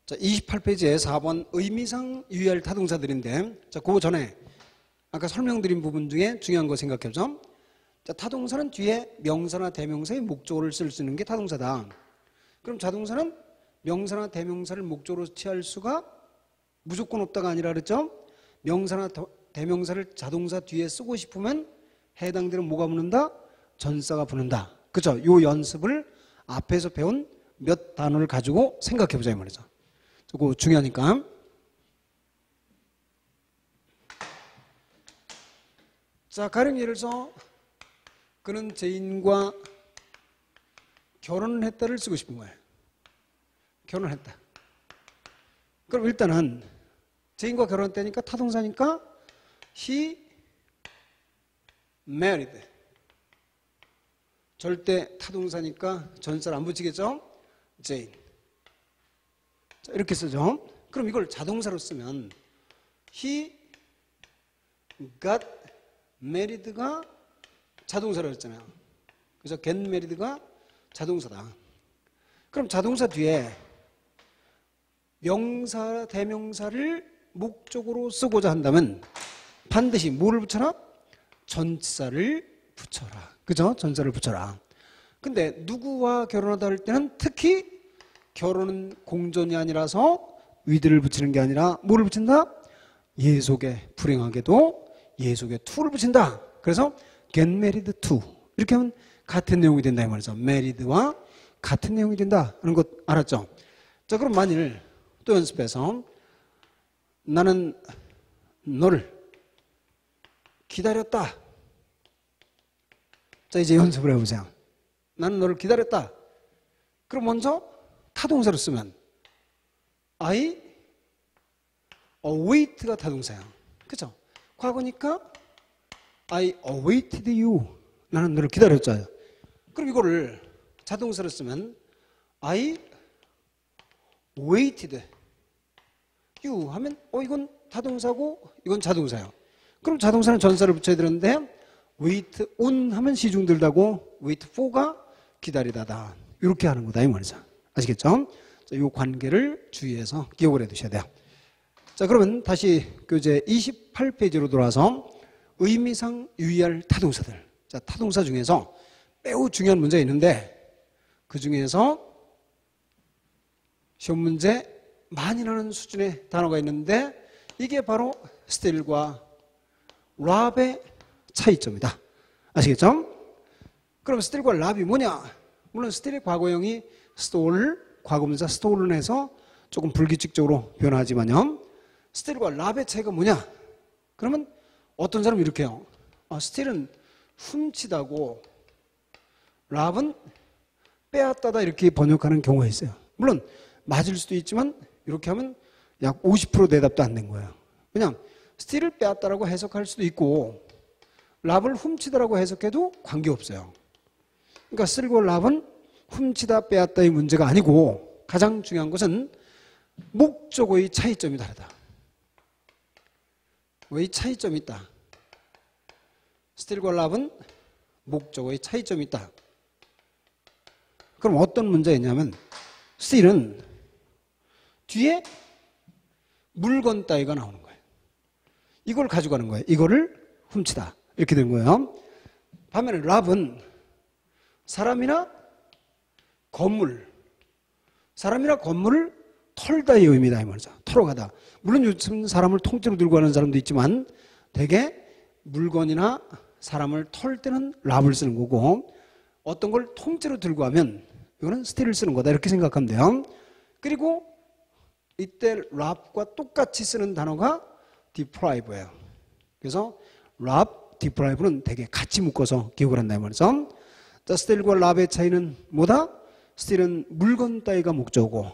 자, 28페이지에 4번 의미상 유의할 타동사들인데, 자, 그 전에 아까 설명드린 부분 중에 중요한 거 생각해보죠. 자, 타동사는 뒤에 명사나 대명사의 목적어를 쓸 수 있는 게 타동사다. 그럼 자동사는 명사나 대명사를 목적어로 취할 수가 무조건 없다가 아니라 그랬죠? 명사나 대명사를 자동사 뒤에 쓰고 싶으면 해당되는 뭐가 붙는다? 전사가 붙는다. 그죠? 요 연습을 앞에서 배운 몇 단어를 가지고 생각해보자 이 말이죠. 그거 중요하니까. 자, 가령 예를 들어서 그는 제인과 결혼을 했다를 쓰고 싶은 거예요. 결혼을 했다. 그럼 일단은 제인과 결혼했다니까 타동사니까 he married. 절대 타동사니까 전사를 안 붙이겠죠? 제인. 자, 이렇게 쓰죠. 그럼 이걸 자동사로 쓰면 he got married가 자동사라고 했잖아요. 그래서 get married가 자동사다. 그럼 자동사 뒤에 명사, 대명사를 목적으로 쓰고자 한다면 반드시 뭐를 붙여라? 전치사를 붙여라. 그죠? 전치사를 붙여라. 근데 누구와 결혼하다 할 때는 특히 결혼은 공전이 아니라서 위드를 붙이는 게 아니라 뭐를 붙인다? 예속에 불행하게도 예속에 to를 붙인다. 그래서 get married to 이렇게 하면 같은 내용이 된다 이 말이죠. married와 같은 내용이 된다 하는 것 알았죠? 자, 그럼 만일 또 연습해서 나는 너를 기다렸다. 자, 이제 연습을 해보세요. 나는 너를 기다렸다. 그럼 먼저 타동사로 쓰면 I await가 타동사야. 그죠? 과거니까 I awaited you. 나는 너를 기다렸잖아요. 그럼 이거를 자동사로 쓰면 I waited you 하면 이건 타동사고 이건 자동사예요. 그럼 자동사는 전사를 붙여야 되는데 wait on 하면 시중들다고 wait for가 기다리다다. 이렇게 하는 거다 이 말이죠. 아시겠죠? 자, 이 관계를 주의해서 기억을 해 두셔야 돼요. 자, 그러면 다시 교재 28페이지로 돌아와서 의미상 유의할 타동사들. 자, 타동사 중에서 매우 중요한 문제가 있는데 그 중에서 시험 문제 많이 나오는 수준의 단어가 있는데 이게 바로 still과 랍의 차이점이다. 아시겠죠? 그럼 still과 랍이 뭐냐? 물론 still의 과거형이 stole, 과거분사 stolen 해서 조금 불규칙적으로 변화하지만요. still과 랍의 차이가 뭐냐? 그러면 어떤 사람은 이렇게 해요. still은 훔치다고 랍은 빼앗다다 이렇게 번역하는 경우가 있어요. 물론 맞을 수도 있지만 이렇게 하면 약 50% 대답도 안 된 거예요. 왜냐하면 still을 빼앗다라고 해석할 수도 있고 랍을 훔치다라고 해석해도 관계없어요. 그러니까 still과 랍은 훔치다 빼앗다의 문제가 아니고 가장 중요한 것은 목적어의 차이점이 다르다. 왜 차이점이 있다? still과 랍은 목적어의 차이점이 있다. 그럼 어떤 문제가 있냐면 still은 뒤에 물건 따위가 나오는 거예요. 이걸 가져가는 거예요. 이거를 훔치다. 이렇게 된 거예요. 반면에 랍은 사람이나 건물, 사람이나 건물을 털다의 의미다 이 말이죠. 털어가다. 물론 요즘 사람을 통째로 들고 가는 사람도 있지만 대개 물건이나 사람을 털 때는 랍을 쓰는 거고 어떤 걸 통째로 들고 가면 이거는 still을 쓰는 거다 이렇게 생각하면 돼요. 그리고 이때 랍과 똑같이 쓰는 단어가 deprive예요. 그래서 랍, deprive는 되게 같이 묶어서 기억을 한다 이 말이죠. 자, still과 랍의 차이는 뭐다? still은 물건 따위가 목적어고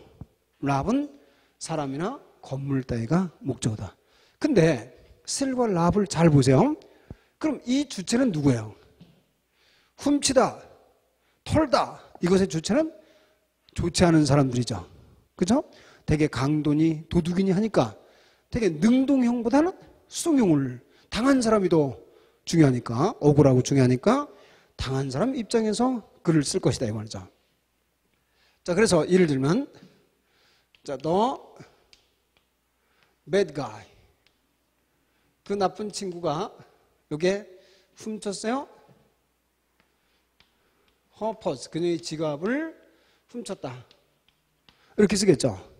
랍은 사람이나 건물 따위가 목적어다. 근데 still과 랍을 잘 보세요. 그럼 이 주체는 누구예요? 훔치다, 털다 이것의 주체는 좋지 않은 사람들이죠. 그죠? 되게 강도니 도둑이니 하니까 되게 능동형보다는 수동형을 당한 사람이 더 중요하니까 억울하고 중요하니까 당한 사람 입장에서 글을 쓸 것이다 이 말이죠. 자, 그래서 예를 들면 자, 너 bad guy. 그 나쁜 친구가 요게 훔쳤어요. her purse. 그녀의 지갑을 훔쳤다. 이렇게 쓰겠죠.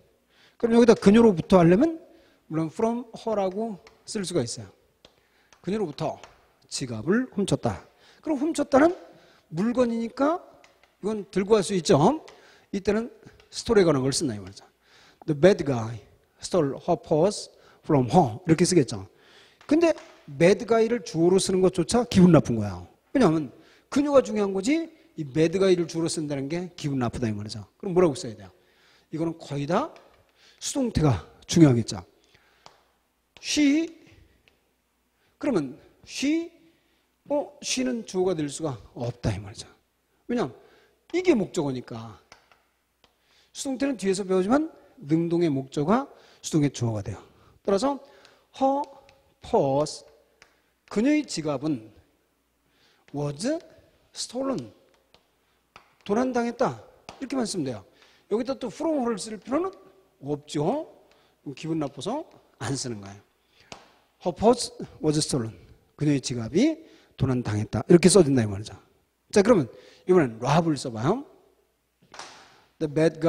그럼 여기다 그녀로부터 하려면 물론 from her라고 쓸 수가 있어요. 그녀로부터 지갑을 훔쳤다. 그럼 훔쳤다는 물건이니까 이건 들고 갈 수 있죠. 이때는 스토리에 관한 걸 쓴다 이 말이죠. The bad guy stole her purse from her. 이렇게 쓰겠죠. 근데 bad guy를 주어로 쓰는 것조차 기분 나쁜 거야. 왜냐하면 그녀가 중요한 거지 이 bad guy를 주어로 쓴다는 게 기분 나쁘다 이 말이죠. 그럼 뭐라고 써야 돼요? 이거는 거의 다 수동태가 중요하겠죠. she 그러면 she는 주어가 될 수가 없다 이 말이죠. 왜냐하면 이게 목적어니까 수동태는 뒤에서 배우지만 능동의 목적어가 수동의 주어가 돼요. 따라서 her purse 그녀의 지갑은 was stolen 도난당했다 이렇게만 쓰면 돼요. 여기다 또 from her를 쓸 필요는 없죠. 기분 나빠서 안 쓰는 거예요. Her purse was stolen 그녀의 지갑이 도난당했다 이렇게 써진다 이 말이죠. 자 그러면 이번엔 rob을 써봐요. The bad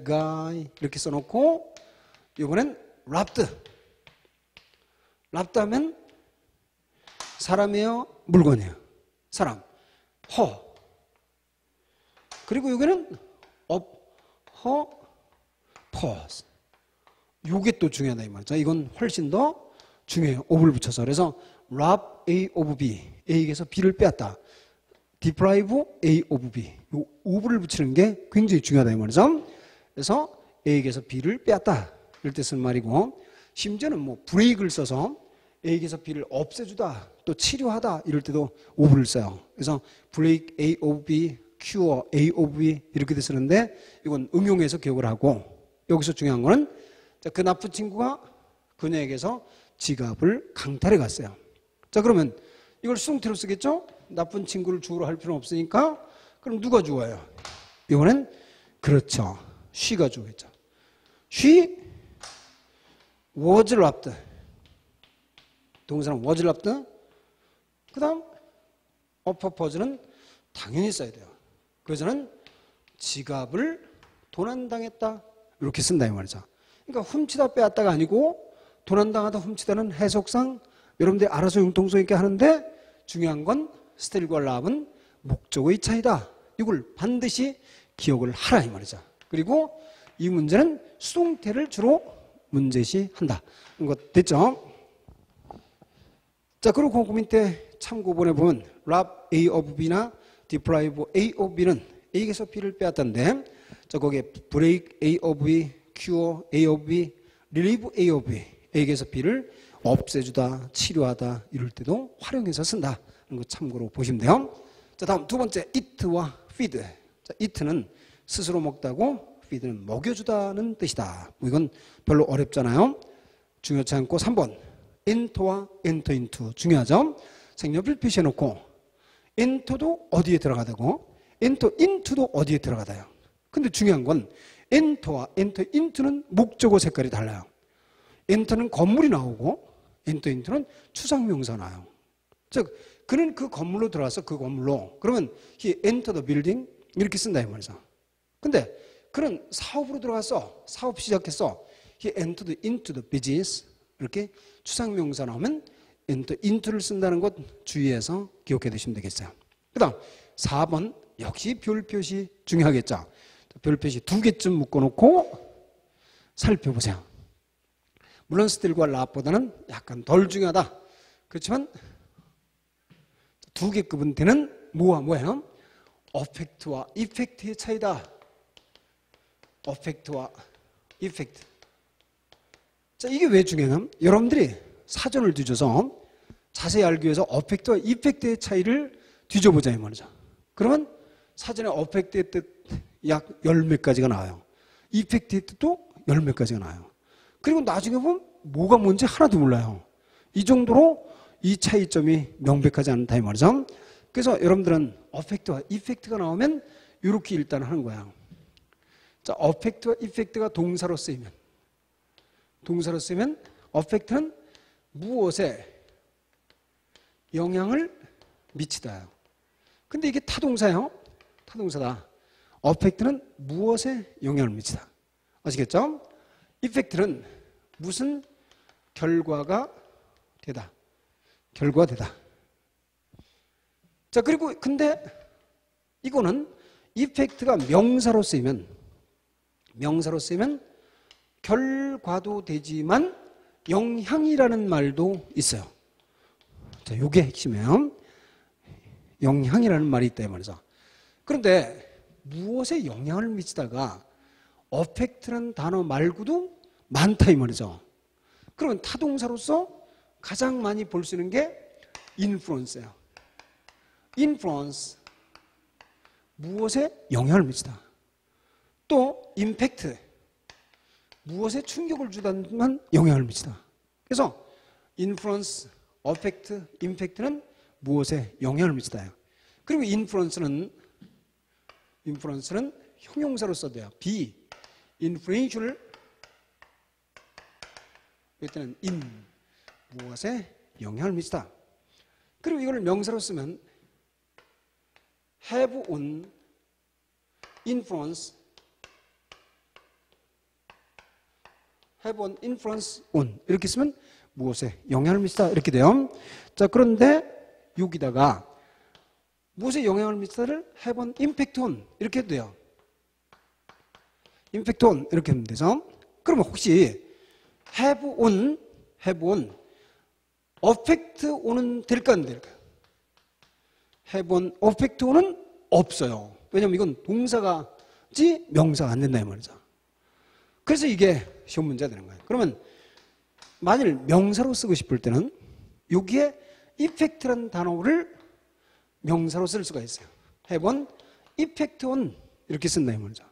guy 이렇게 써놓고 이번엔 robbed 하면 사람이에요 물건이에요. 사람 her 그리고 여기는 of her purse 요게 또 중요하다 이 말이죠. 이건 훨씬 더 중요해요. of를 붙여서. 그래서 rob A of B A에게서 B를 빼앗다. deprive A of B 요 of를 붙이는 게 굉장히 중요하다 이 말이죠. 그래서 A에게서 B를 빼앗다 이럴 때 쓰는 말이고 심지어는 뭐 break을 써서 A에게서 B를 없애주다 또 치료하다 이럴 때도 of를 써요. 그래서 break A of B, cure A of B 이렇게 쓰는데 이건 응용해서 기억을 하고 여기서 중요한 거는 그 나쁜 친구가 그녀에게서 지갑을 강탈해 갔어요. 자 그러면 이걸 수동태로 쓰겠죠? 나쁜 친구를 주어로 할 필요는 없으니까 그럼 누가 주어요? 이번엔 그렇죠. she가 주어겠죠. She was robbed. 동사는 was robbed. 그 다음 of her purse는 당연히 써야 돼요. 그래서 저는 지갑을 도난당했다 이렇게 쓴다 이 말이죠. 그러니까 훔치다 빼앗다가 아니고 도난당하다 훔치다는 해석상 여러분들이 알아서 융통성 있게 하는데 중요한 건 스틸과 랍은 목적어의 차이다. 이걸 반드시 기억을 하라 이 말이죠. 그리고 이 문제는 수동태를 주로 문제시한다. 이거 됐죠? 자 그리고 그 밑에 참고본에 보면 rob A of B나 deprive A of B는 A에게서 B를 빼앗던데 자 거기에 break A of B, cure A of B, relieve A of B A에게서 B를 없애주다, 치료하다 이럴 때도 활용해서 쓴다. 이거 참고로 보시면 돼요. 자 다음 두 번째 eat와 feed. 자 eat는 스스로 먹다고 feed는 먹여주다는 뜻이다. 뭐 이건 별로 어렵잖아요. 중요치 않고 3번 enter와 enter into 중요하죠. 색연필 표시해놓고 enter도 어디에 들어가다고 enter into도 어디에 들어가다요. 근데 중요한 건 enter와 enter into는 목적어 색깔이 달라요. enter는 건물이 나오고 enter into는 추상명사 나와요. 즉 그는 그 건물로 들어와서 그 건물로 그러면 he entered the building 이렇게 쓴다 이 말이죠. 근데 그는 사업으로 들어가서 사업 시작했어. he entered into the business 이렇게 추상명사 나오면 enter into를 쓴다는 것 주의해서 기억해 두시면 되겠어요. 그 다음 4번 역시 별 표시 중요하겠죠. 별 표시 2개쯤 묶어놓고 살펴보세요. 물론 스틸과 랍보다는 약간 덜 중요하다. 그렇지만 2개급은 되는 뭐와 뭐예요? 어펙트와 이펙트의 차이다. 어펙트와 이펙트. 자, 이게 왜 중요하냐면 여러분들이 사전을 뒤져서 자세히 알기 위해서 어펙트와 이펙트의 차이를 뒤져보자 이 말이죠. 그러면 사전에 어펙트의 뜻 약 10몇 가지가 나와요. 이펙트의 뜻도 10몇 가지가 나와요. 그리고 나중에 보면 뭐가 뭔지 하나도 몰라요. 이 정도로 이 차이점이 명백하지 않다 이 말이죠. 그래서 여러분들은 어펙트와 이펙트가 나오면 이렇게 일단 하는 거야. 자, 어펙트와 이펙트가 동사로 쓰이면 어펙트는 무엇에 영향을 미치다. 근데 이게 타동사예요. 타동사다. 어펙트는 무엇에 영향을 미치다. 아시겠죠? 이펙트는 무슨 결과가 되다. 결과가 되다. 자, 그리고 근데 이거는 이펙트가 명사로 쓰이면 결과도 되지만 영향이라는 말도 있어요. 자, 요게 핵심이에요. 영향이라는 말이 있다 이 말이죠. 그런데 무엇에 영향을 미치다가 어펙트라는 단어 말고도 많다 이 말이죠. 그러면 타동사로서 가장 많이 볼 수 있는 게 influence예요. influence, 무엇에 영향을 미치다. 또 impact, 무엇에 충격을 주다만 영향을 미치다. 그래서 influence, affect, impact는 무엇에 영향을 미치다요. 그리고 influence는 형용사로 써도요. be influential, 이때는 in, 무엇에 영향을 미치다. 그리고 이걸 명사로 쓰면 have on influence, have an influence on, 이렇게 쓰면 무엇에 영향을 미치다 이렇게 돼요. 자, 그런데 여기다가 무엇에 영향을 미치다를 have an impact on 이렇게 해도 돼요. impact on 이렇게 하면 되죠. 그러면 혹시 have on affect on은 될까 안 될까요? have an affect on은 없어요. 왜냐하면 이건 동사가지 명사가 안 된다 이 말이죠. 그래서 이게 시험 문제가 되는 거예요. 그러면 만일 명사로 쓰고 싶을 때는 여기에 effect라는 단어를 명사로 쓸 수가 있어요. have an effect on 이렇게 쓴다 이 말이죠.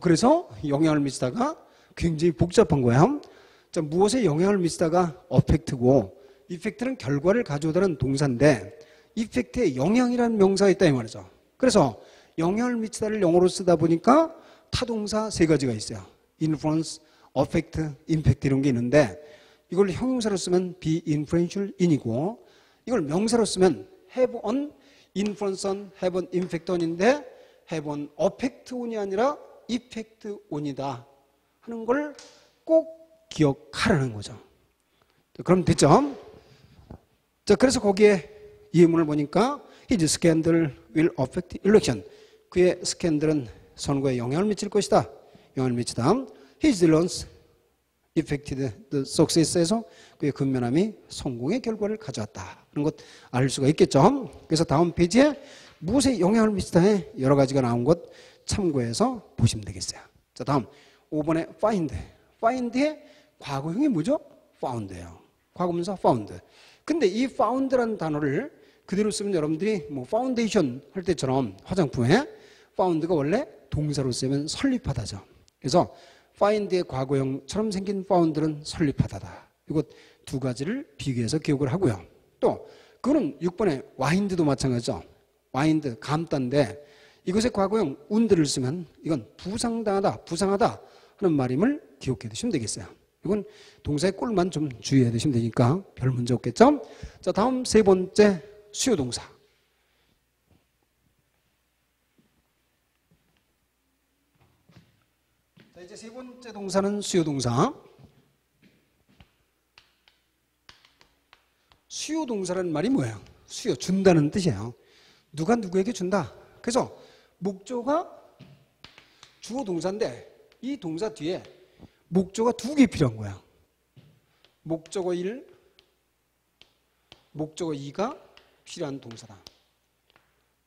그래서 영향을 미치다가 굉장히 복잡한 거예요. 자, 무엇에 영향을 미치다가 affect고 effect는 결과를 가져오다는 동사인데 effect에 영향이라는 명사가 있다 이 말이죠. 그래서 영향을 미치다를 영어로 쓰다 보니까 타동사 세 가지가 있어요. influence, affect, impact 이런 게 있는데 이걸 형용사로 쓰면 be influential in이고 이걸 명사로 쓰면 have an influence on, have an impact on인데 have an affect on이 아니라 effect on이다 하는 걸 꼭 기억하라는 거죠. 그럼 됐죠? 자, 그래서 거기에 예문을 보니까 his scandal will affect election. 그의 스캔들은 선거에 영향을 미칠 것이다. 영향을 미치다. His loans affected the success에서 그의 근면함이 성공의 결과를 가져왔다. 그런 것 알 수가 있겠죠. 그래서 다음 페이지에 무엇에 영향을 미치다에 여러 가지가 나온 것 참고해서 보시면 되겠어요. 자, 다음 5번에 find. find의 과거형이 뭐죠? found예요. 과거문사 found. 근데 이 found라는 단어를 그대로 쓰면 여러분들이 뭐 파운데이션 할 때처럼 화장품에 found가 원래 동사로 쓰면 설립하다죠. 그래서 find의 과거형처럼 생긴 found는 설립하다다. 이것 두 가지를 비교해서 기억을 하고요. 또 그거는 6번에 wind도 마찬가지죠. wind, 감다인데 이것의 과거형 wound를 쓰면 이건 부상당하다, 부상하다 하는 말임을 기억해 두시면 되겠어요. 이건 동사의 꼴만 좀 주의해 두시면 되니까 별 문제 없겠죠. 자, 다음 세 번째 수요동사. 자, 이제 세 번째 동사는 수요동사. 수요동사라는 말이 뭐예요? 수요, 준다는 뜻이에요. 누가 누구에게 준다. 그래서 목조가 주어 동사인데 이 동사 뒤에 목조가 두 개 필요한 거야. 목적어 1, 목적어 2가 필요한 동사다.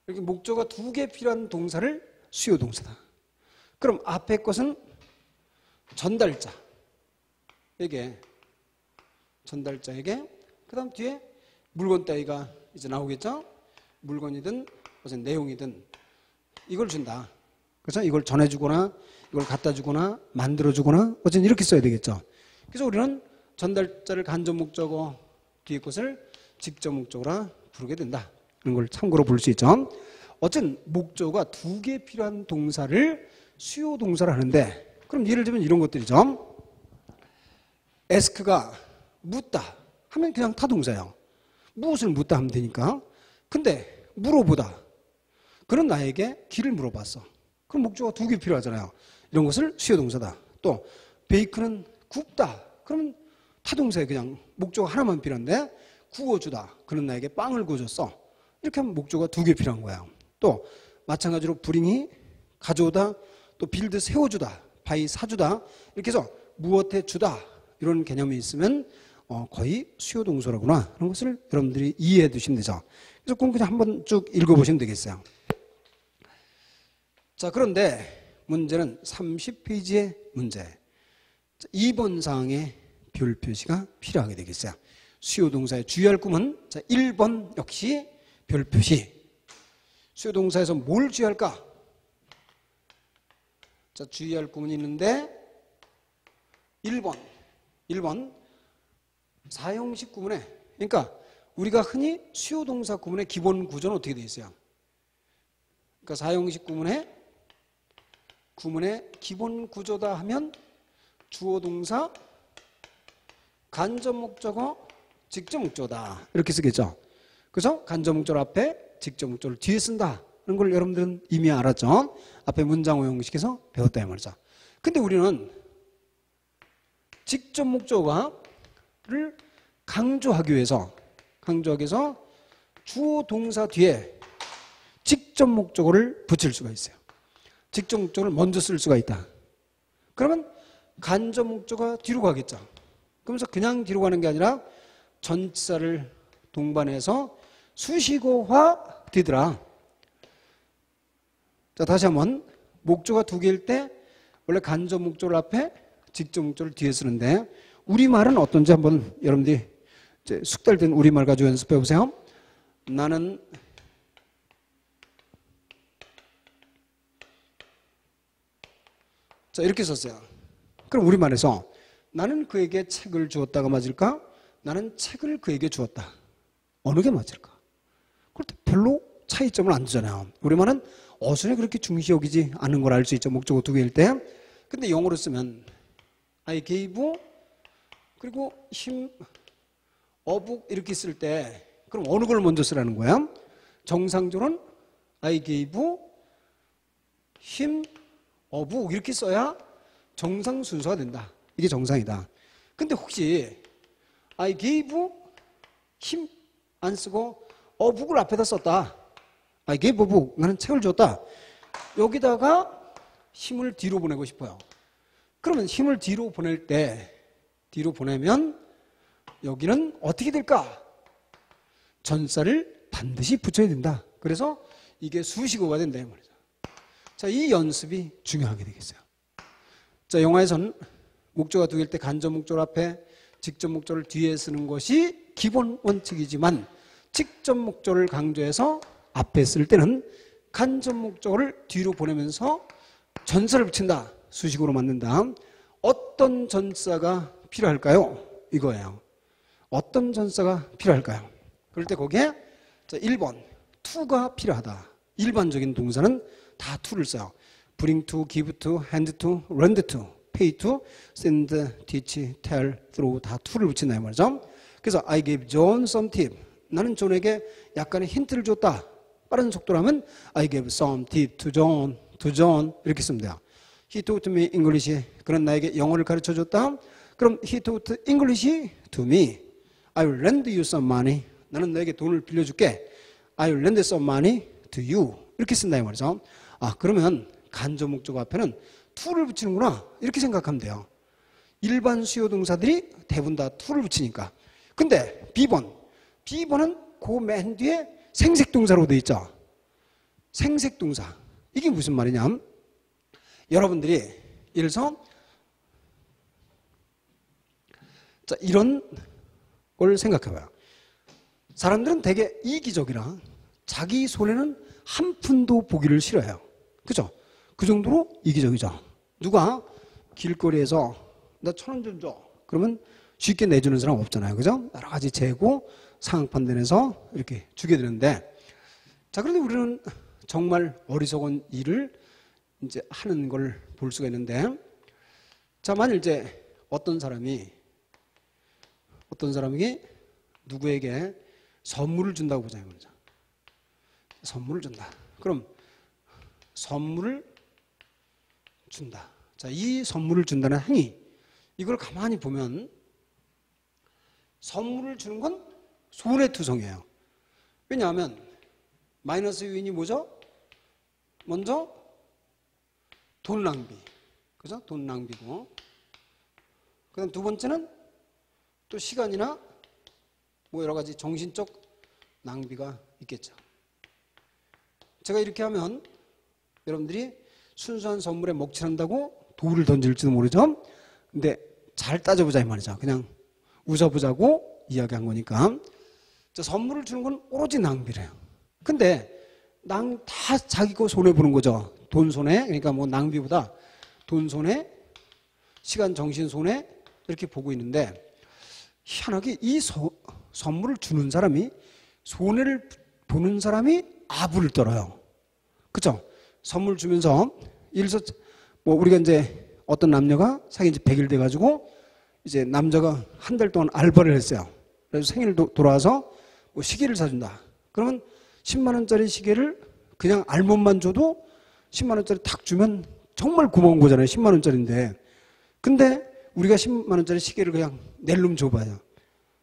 이렇게 목적어가 두 개 필요한 동사를 수요동사다. 그럼 앞에 것은 전달자에게, 그 다음 뒤에 물건 따위가 이제 나오겠죠? 물건이든 무슨 내용이든 이걸 준다. 그래서 이걸 전해주거나 이걸 갖다 주거나 만들어주거나 어쨌든 이렇게 써야 되겠죠. 그래서 우리는 전달자를 간접 목적어 뒤에 것을 직접 목적어라 부르게 된다. 이런 걸 참고로 볼 수 있죠. 어쨌든 목적어가 두 개 필요한 동사를 수요 동사를 하는데, 그럼 예를 들면 이런 것들이죠. ask가 묻다 하면 그냥 타동사예요. 무엇을 묻다 하면 되니까. 근데 물어보다, 그는 나에게 길을 물어봤어. 그럼 목적어가 2개 필요하잖아요. 이런 것을 수요 동사다. 또 베이크는 굽다, 그러면 타동사에 그냥 목적어 하나만 필요한데, 구워주다, 그는 나에게 빵을 구워줬어. 이렇게 하면 목적어가 2개 필요한 거예요. 또 마찬가지로 bring이 가져오다, 또 build 세워주다, buy 사주다, 이렇게 해서 무엇에 주다, 이런 개념이 있으면 거의 수요 동사라구나, 그런 것을 여러분들이 이해해 두시면 되죠. 그래서 그냥 한번 쭉 읽어보시면 되겠어요. 자, 그런데 문제는 30페이지의 문제. 2번 사항에 별 표시가 필요하게 되겠어요. 수요 동사의 주의할 구문. 자, 1번 역시 별 표시. 수요 동사에서 뭘 주의할까? 자, 주의할 구문이 있는데 1번 사형식 구문에, 그러니까 우리가 흔히 수요 동사 구문의 기본 구조는 어떻게 되어 있어요? 그러니까 사형식 구문의 기본 구조다 하면 주어 동사, 간접 목적어, 직접 목적어다, 이렇게 쓰겠죠. 그래서 간접 목적어 앞에 직접 목적어를 뒤에 쓴다, 이런 걸 여러분들은 이미 알았죠. 앞에 문장 오형식에서 배웠다 이 말이죠. 근데 우리는 직접 목적어를 강조하기 위해서 주어 동사 뒤에 직접 목적어를 붙일 수가 있어요. 직접 목적어를 먼저 쓸 수가 있다. 그러면 간접 목적어가 뒤로 가겠죠. 그러면서 그냥 뒤로 가는 게 아니라 전치사를 동반해서 수식어화 되더라. 자, 다시 한번 목적어가 2개일 때 원래 간접 목적어 앞에 직접 목적어를 뒤에 쓰는데, 우리말은 어떤지 한번 여러분들이 이제 숙달된 우리말 가지고 연습해 보세요. 나는 자, 이렇게 썼어요. 그럼 우리말에서 나는 그에게 책을 주었다가 맞을까? 나는 책을 그에게 주었다. 어느 게 맞을까? 그럴 때 별로 차이점을 안 두잖아요. 우리말은 어순에 그렇게 중시 여기지 않은 걸 알 수 있죠. 목적어 2개일 때. 근데 영어로 쓰면 I gave, 그리고 him a book 이렇게 쓸 때, 그럼 어느 걸 먼저 쓰라는 거야? 정상적으로는 I gave him a book 이렇게 써야 정상 순서가 된다. 이게 정상이다. 근데 혹시 I gave him 안 쓰고 a book을 앞에다 썼다. I gave a book, 나는 책을 줬다. 여기다가 힘을 뒤로 보내고 싶어요. 그러면 힘을 뒤로 보낼 때, 뒤로 보내면 여기는 어떻게 될까? 전사를 반드시 붙여야 된다. 그래서 이게 수식어가 된다 이 말이죠. 자, 이 연습이 중요하게 되겠어요. 자, 영어에서는 목적어가 2개일 때 간접 목적어 앞에 직접 목적어를 뒤에 쓰는 것이 기본 원칙이지만, 직접 목적어를 강조해서 앞에 쓸 때는 간접 목적어를 뒤로 보내면서 전사를 붙인다. 수식으로 만든다. 어떤 전사가 필요할까요? 이거예요. 어떤 전사가 필요할까요? 그럴 때 거기에 자, 1번 to가 필요하다. 일반적인 동사는 다 to를 써요. bring to, give to, hand to, lend to, pay to, send, teach, tell, throw 다 to를 붙인다 이 말이죠. 그래서 I gave John some tip. 나는 존에게 약간의 힌트를 줬다. 빠른 속도로 하면 I gave some tip to John 이렇게 쓰면 돼요. He taught me English. 그는 나에게 영어를 가르쳐줬다. 그럼 he taught English to me. I will lend you some money. 나는 너에게 돈을 빌려줄게. I will lend some money to you. 이렇게 쓴다 이 말이죠. 아, 그러면 간접 목적어 앞에는 to를 붙이는구나, 이렇게 생각하면 돼요. 일반 수요 동사들이 대부분 다 to를 붙이니까. 근데 B번은 그 맨 뒤에 생색동사로 되어 있죠. 생색동사. 이게 무슨 말이냐? 여러분들이 예를 들어서 자, 이런 걸 생각해봐요. 사람들은 되게 이기적이라 자기 손에는 한 푼도 보기를 싫어해요. 그죠? 그 정도로 이기적이죠. 누가 길거리에서 나 1,000원 좀 줘. 그러면 쉽게 내주는 사람 없잖아요. 그죠? 여러 가지 재고 상황판 내서 이렇게 주게 되는데, 자, 그런데 우리는 정말 어리석은 일을 이제 하는 걸 볼 수가 있는데, 자, 만일 이제 어떤 사람이 누구에게 선물을 준다고 보자 이거죠. 선물을 준다. 그럼 선물을 준다. 자, 이 선물을 준다는 행위, 이걸 가만히 보면 선물을 주는 건 손해투성이에요. 왜냐하면 마이너스 요인이 뭐죠? 먼저 돈 낭비, 그죠? 돈 낭비고, 그다음 두 번째는 또 시간이나 뭐 여러 가지 정신적 낭비가 있겠죠. 제가 이렇게 하면 여러분들이 순수한 선물에 먹칠한다고 돌을 던질지도 모르죠. 근데 잘 따져보자 이 말이죠. 그냥 웃어보자고 이야기한 거니까. 자, 선물을 주는 건 오로지 낭비래요. 근데 다 자기 거 손해 보는 거죠. 돈 손해, 그러니까 뭐 낭비보다 돈 손해, 시간 정신 손해 이렇게 보고 있는데, 희한하게 이 선물을 주는 사람이, 손해를 보는 사람이 아부를 떨어요. 그죠? 선물 주면서, 예를 들어서 뭐 우리가 이제 어떤 남녀가 사귄 지 100일 돼가지고 이제 남자가 한 달 동안 알바를 했어요. 그래서 생일 돌아와서 뭐 시계를 사준다. 그러면 10만 원짜리 시계를 그냥 알몸만 줘도 10만 원짜리 탁 주면 정말 고마운 거잖아요. 10만 원짜리인데. 근데 우리가 10만 원짜리 시계를 그냥 낼름 줘봐요.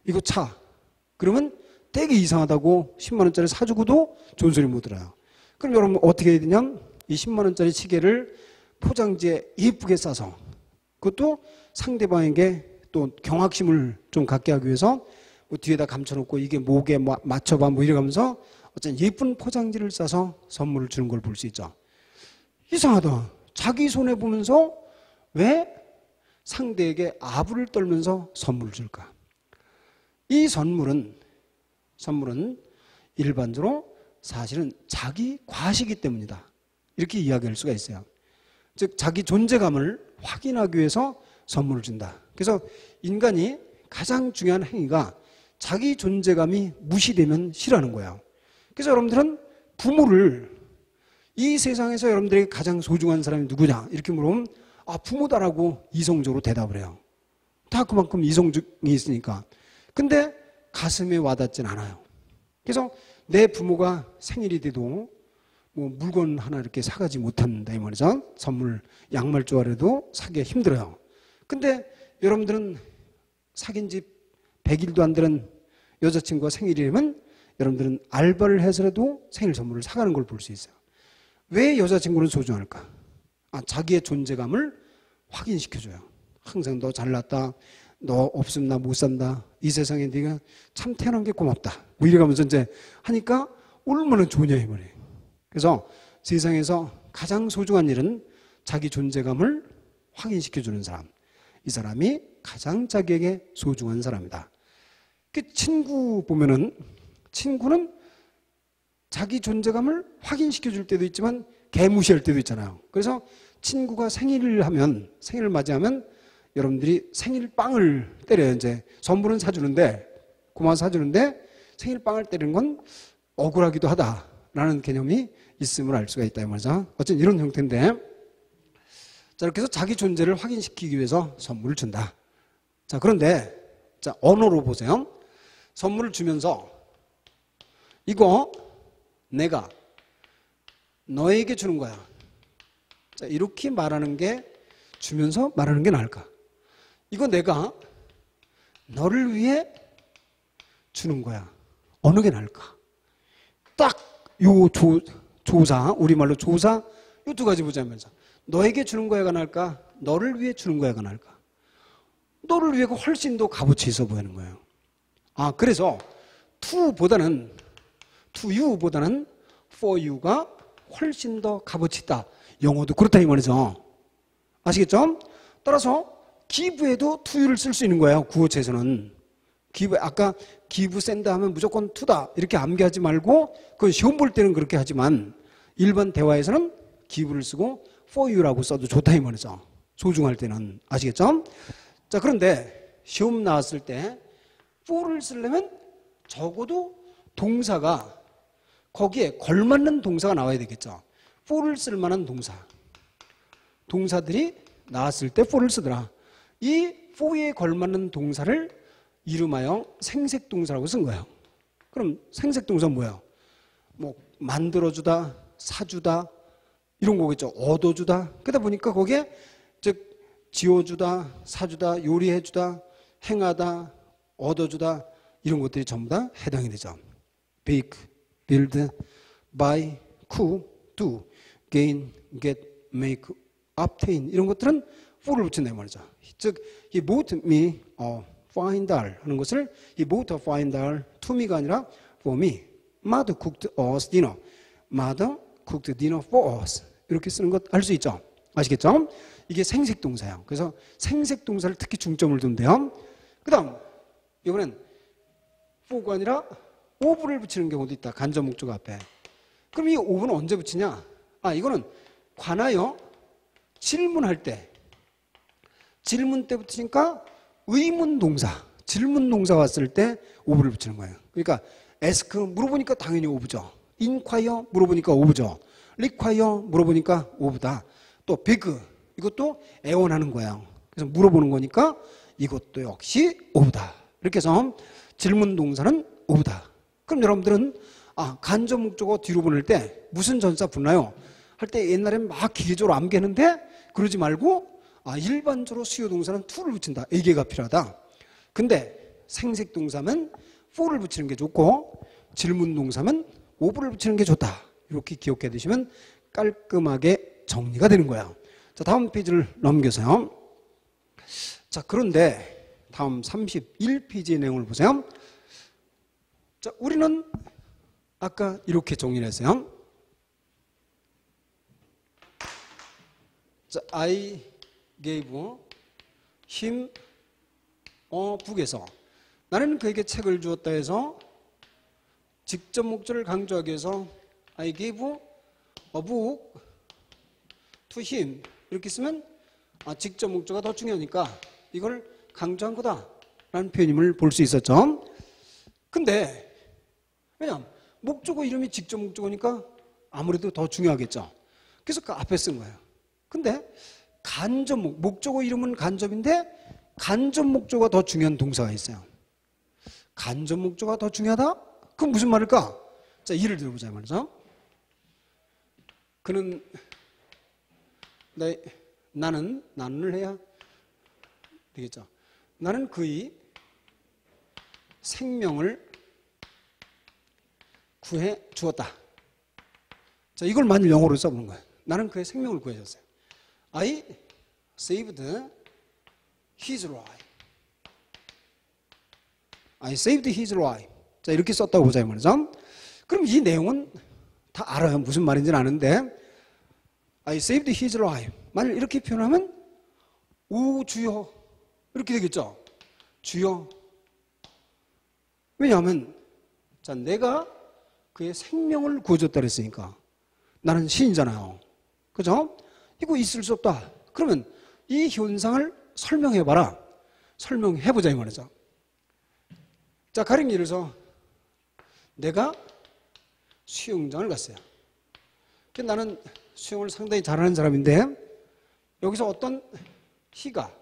이거 차. 그러면 되게 이상하다고 10만 원짜리 사주고도 존소리 못 들어요. 그럼 여러분 어떻게 해야 되냐면 이 10만 원짜리 시계를 포장지에 예쁘게 싸서, 그것도 상대방에게 또 경각심을 좀 갖게 하기 위해서 뭐 뒤에다 감춰놓고 이게 목에 맞춰봐 뭐 이래가면서 어쨌든 예쁜 포장지를 싸서 선물을 주는 걸 볼 수 있죠. 이상하다. 자기 손해 보면서 왜 상대에게 아부를 떨면서 선물을 줄까? 이 선물은 일반적으로 사실은 자기 과시기 때문이다. 이렇게 이야기할 수가 있어요. 즉 자기 존재감을 확인하기 위해서 선물을 준다. 그래서 인간이 가장 중요한 행위가 자기 존재감이 무시되면 싫어하는 거예요. 그래서 여러분들은 부모를, 이 세상에서 여러분들에게 가장 소중한 사람이 누구냐 이렇게 물어보면 아, 부모다라고 이성적으로 대답을 해요. 다 그만큼 이성적이 있으니까. 근데 가슴에 와닿진 않아요. 그래서 내 부모가 생일이 돼도 뭐 물건 하나 이렇게 사가지 못한다 이 말이죠. 선물, 양말 조아래도 사기가 힘들어요. 근데 여러분들은 사귄 지 100일도 안 되는 여자친구가 생일이면 여러분들은 알바를 해서라도 생일 선물을 사가는 걸 볼 수 있어요. 왜 여자친구는 소중할까? 아, 자기의 존재감을 확인시켜줘요. 항상 너 잘났다, 너 없으면 나 못 산다, 이 세상에 네가 참 태어난 게 고맙다 뭐 이래가면서 이제 하니까 얼마나 좋냐 이 말이에요. 그래서 세상에서 가장 소중한 일은 자기 존재감을 확인시켜주는 사람, 이 사람이 가장 자기에게 소중한 사람이다. 친구 보면은, 친구는 자기 존재감을 확인시켜줄 때도 있지만 개무시할 때도 있잖아요. 그래서 친구가 생일을 맞이하면 여러분들이 생일빵을 때려요. 이제 선물은 사주는데, 고마워서 사주는데 생일빵을 때리는 건 억울하기도 하다라는 개념이 있음을 알 수가 있다 이 말이죠. 어쨌든 이런 형태인데, 자, 이렇게 해서 자기 존재를 확인시키기 위해서 선물을 준다. 자, 그런데 자, 언어로 보세요. 선물을 주면서 이거 내가 너에게 주는 거야. 자, 이렇게 말하는 게, 주면서 말하는 게 나을까? 이거 내가 너를 위해 주는 거야. 어느 게 나을까? 딱 요 조사, 우리말로 조사, 요 두 가지 보자면서 너에게 주는 거야가 나을까? 너를 위해 주는 거야가 나을까? 너를 위해가 훨씬 더 값어치 있어 보이는 거예요. 아, 그래서 to you보다는 for you가 훨씬 더 값어치 있다. 영어도 그렇다 이 말이죠. 아시겠죠? 따라서 give에도 to you를 쓸 수 있는 거예요. 구어체에서는. give, 아까 give, send 하면 무조건 to다 이렇게 암기하지 말고, 그건 시험 볼 때는 그렇게 하지만 일반 대화에서는 give를 쓰고 for you라고 써도 좋다 이 말이죠. 소중할 때는. 아시겠죠? 자, 그런데 시험 나왔을 때 for를 쓰려면 적어도 동사가 거기에 걸맞는 동사가 나와야 되겠죠. for를 쓸 만한 동사. 동사들이 나왔을 때 for를 쓰더라. 이 for에 걸맞는 동사를 이름하여 생색동사라고 쓴 거예요. 그럼 생색동사는 뭐예요? 뭐 만들어주다, 사주다 이런 거겠죠. 얻어주다. 그러다 보니까 거기에 즉 지어주다, 사주다, 요리해주다, 행하다, 얻어주다 이런 것들이 전부 다 해당이 되죠. bake, build, buy, cook, do, gain, get, make, obtain 이런 것들은 for를 붙인다 이 말이죠. 즉 he bought me a fine doll 하는 것을 he bought a fine doll to me가 아니라 for me. Mother cooked us dinner. Mother cooked dinner for us. 이렇게 쓰는 것 알 수 있죠. 아시겠죠? 이게 생색동사예요. 그래서 생색동사를 특히 중점을 둔대요. 그 다음 이번엔 for가 아니라 of를 붙이는 경우도 있다. 간접 목적 앞에. 그럼 이 of는 언제 붙이냐? 이거는 관하여 질문할 때 질문 때 붙으니까 의문 동사 질문 동사 왔을 때 of를 붙이는 거예요. 그러니까 ask 물어보니까 당연히 of죠. inquire 물어보니까 of죠. require 물어보니까 of다. 또 beg 이것도 애원하는 거예요. 그래서 물어보는 거니까 이것도 역시 of다. 이렇게 해서 질문 동사는 of다. 그럼 여러분들은 간접 목적어 뒤로 보낼 때 무슨 전사 붙나요? 할 때 옛날에는 막 기계적으로 암기했는데 그러지 말고 일반적으로 수요 동사는 to를 붙인다. 에게가 필요하다. 근데 생색 동사면 for를 붙이는 게 좋고 질문 동사면 of를 붙이는 게 좋다. 이렇게 기억해 두시면 깔끔하게 정리가 되는 거예요. 자, 다음 페이지를 넘겨서요. 자, 그런데 다음 31페이지의 내용을 보세요. 자, 우리는 아까 이렇게 정리를 했어요. 자, I gave him a book에서 나는 그에게 책을 주었다 해서 직접 목적을 강조하기 위해서 I gave a book to him 이렇게 쓰면 직접 목적어가 더 중요하니까 이걸 강조한 거다라는 표현임을 볼 수 있었죠. 근데 왜냐하면 목적어 이름이 직접 목적어니까 아무래도 더 중요하겠죠. 그래서 그 앞에 쓴 거예요. 근데 간접 목적어 이름은 간접인데 간접 목적어가 더 중요한 동사가 있어요. 간접 목적어가 더 중요하다? 그럼 무슨 말일까? 자, 예를 들어보자 말이죠. 그는 나는을 해야 되겠죠. 나는 그의 생명을 구해 주었다. 자, 이걸 만일 영어로 써보는 거예요. 나는 그의 생명을 구해줬어요. I saved his life. I saved his life. 자, 이렇게 썼다고 보자 이 말이죠. 그럼 이 내용은 다 알아요. 무슨 말인지는 아는데 I saved his life. 만일 이렇게 표현하면 오 주여 이렇게 되겠죠. 주여. 왜냐하면 자, 내가 그의 생명을 구해줬다 그랬으니까 나는 신이잖아요. 그죠? 이거 있을 수 없다. 그러면 이 현상을 설명해봐라. 설명해보자 이 말이죠. 자, 가령 예를 들어서 내가 수영장을 갔어요. 나는 수영을 상당히 잘하는 사람인데 여기서 어떤 희가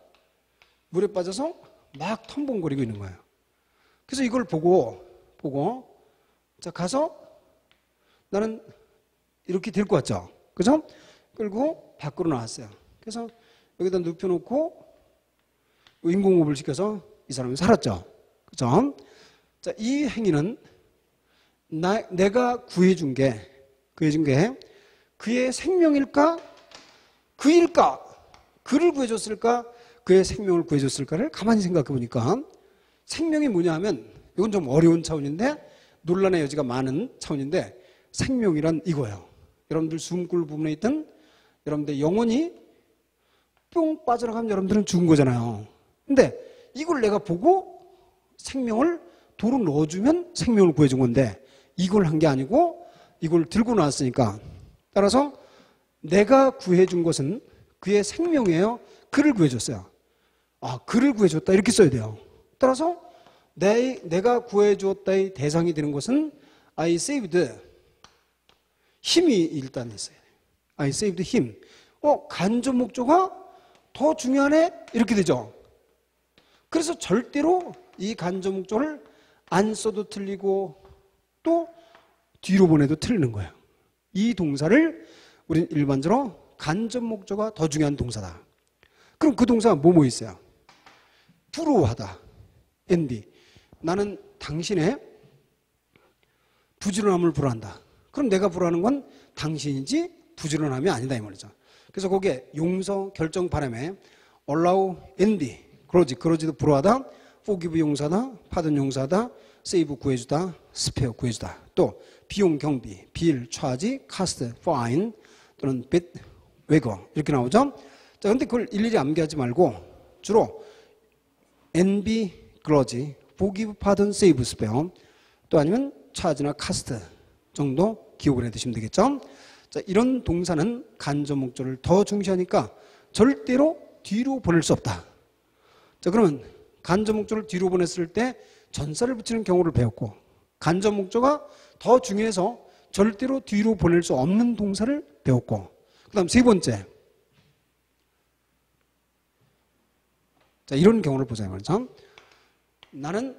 물에 빠져서 막 텀벙거리고 있는 거예요. 그래서 이걸 보고 자, 가서 나는 이렇게 데리고 왔죠. 그죠? 끌고 밖으로 나왔어요. 그래서 여기다 눕혀놓고 인공호흡을 시켜서 이 사람이 살았죠. 그죠? 자, 이 행위는 내가 구해준 게 그의 생명일까? 그일까? 그를 구해줬을까? 그의 생명을 구해줬을까를 가만히 생각해 보니까 생명이 뭐냐 하면 이건 좀 어려운 차원인데 논란의 여지가 많은 차원인데 생명이란 이거예요. 여러분들 숨꿀 부분에 있던 여러분들 영혼이 뿅 빠져나가면 여러분들은 죽은 거잖아요. 근데 이걸 내가 보고 생명을 도로 넣어주면 생명을 구해준 건데 이걸 한 게 아니고 이걸 들고 나왔으니까 따라서 내가 구해준 것은 그의 생명이에요. 그를 구해줬어요. 그를 구해줬다 이렇게 써야 돼요. 따라서 내가 구해주었다의 대상이 되는 것은 I saved 힘이 일단 있어요. I saved him. 간접 목조가 더 중요하네? 이렇게 되죠. 그래서 절대로 이 간접 목조를 안 써도 틀리고 또 뒤로 보내도 틀리는 거예요. 이 동사를 우리는 일반적으로 간접 목조가 더 중요한 동사다. 그럼 그 동사가 뭐뭐 있어요? 부러워하다. NB. 나는 당신의 부지런함을 부러워한다. 그럼 내가 부러워하는 건 당신이지 부지런함이 아니다 이 말이죠. 그래서 거기에 용서, 결정, 바람에 allow, NB. 그러지도 부러워하다. forgive 용사다. pardon 용사다. save 구해주다. spare 구해주다. 또 비용 경비, 빌, 차지, cost, fine 또는 bid, 외거 이렇게 나오죠. 자, 근데 그걸 일일이 암기하지 말고 주로 NB, grudge, forgive, pardon, save, spare 또 아니면 charge나 cost 정도 기억을 해두시면 되겠죠. 자, 이런 동사는 간접 목조를 더 중시하니까 절대로 뒤로 보낼 수 없다. 자, 그러면 간접 목조를 뒤로 보냈을 때 전사를 붙이는 경우를 배웠고 간접 목조가 더 중요해서 절대로 뒤로 보낼 수 없는 동사를 배웠고 그 다음 세 번째 자, 이런 경우를 보자 말이죠. 나는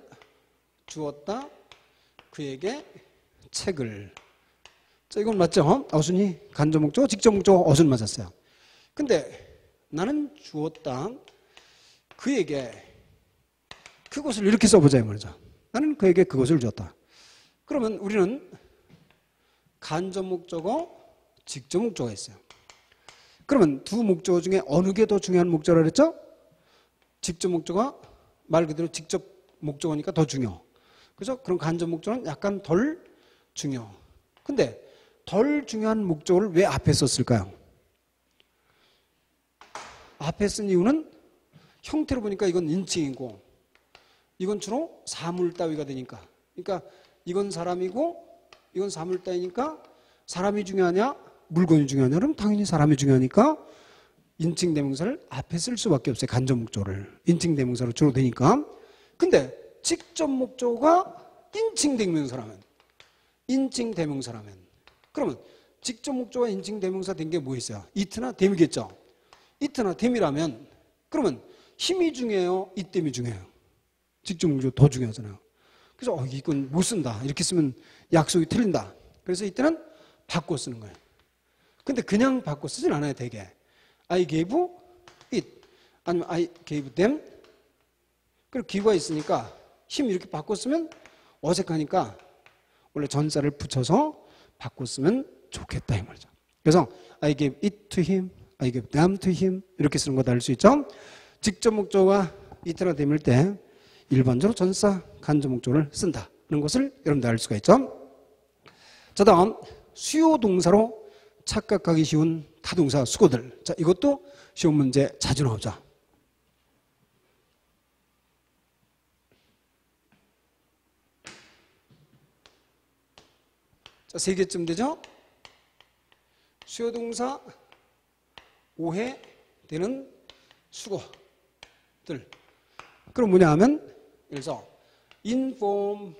주었다 그에게 책을. 자, 이건 맞죠? 어순이 간접 목조, 직접 목조 어순 맞았어요. 근데 나는 주었다 그에게 그것을 이렇게 써보자 말이죠. 나는 그에게 그것을 주었다. 그러면 우리는 간접 목조고 직접 목조가 있어요. 그러면 두 목조 중에 어느 게 더 중요한 목조라 그랬죠? 직접 목조가 말 그대로 직접 목조니까 더 중요. 그죠? 그럼 간접 목조는 약간 덜 중요. 근데 덜 중요한 목조를 왜 앞에 썼을까요? 앞에 쓴 이유는 형태로 보니까 이건 인칭이고 이건 주로 사물 따위가 되니까. 그러니까 이건 사람이고 이건 사물 따위니까 사람이 중요하냐 물건이 중요하냐 그럼 당연히 사람이 중요하니까 인칭 대명사를 앞에 쓸 수밖에 없어요. 간접 목조를 인칭 대명사로 주로 되니까. 근데 직접 목조가 인칭 대명사라면 그러면 직접 목조가 인칭 대명사 된 게 뭐 있어요? it나 them이겠죠. it나 them이라면 그러면 힘이 중요해요? itthem이 중요해요? 직접 목조 더 중요하잖아요. 그래서 이건 못 쓴다. 이렇게 쓰면 약속이 틀린다. 그래서 이때는 바꿔 쓰는 거예요. 근데 그냥 바꿔 쓰진 않아요. 되게 I gave it 아니면 I gave them 그리고 기부가 있으니까 힘 이렇게 바꿔 쓰면 어색하니까 원래 전사를 붙여서 바꿔 쓰면 좋겠다 이 말이죠. 그래서 I gave it to him, I gave them to him 이렇게 쓰는 거 다 알 수 있죠. 직접 목조가 it나 them일 때 일반적으로 전사, 간접 목조를 쓴다는 것을 여러분들 알 수가 있죠. 자, 다음 수요 동사로 착각하기 쉬운 타동사 수거들. 자, 이것도 시험 문제 자주 나오죠. 자, 3개쯤 되죠? 수요 동사 오해되는 수거들. 그럼 뭐냐 하면 예를 들어서 inform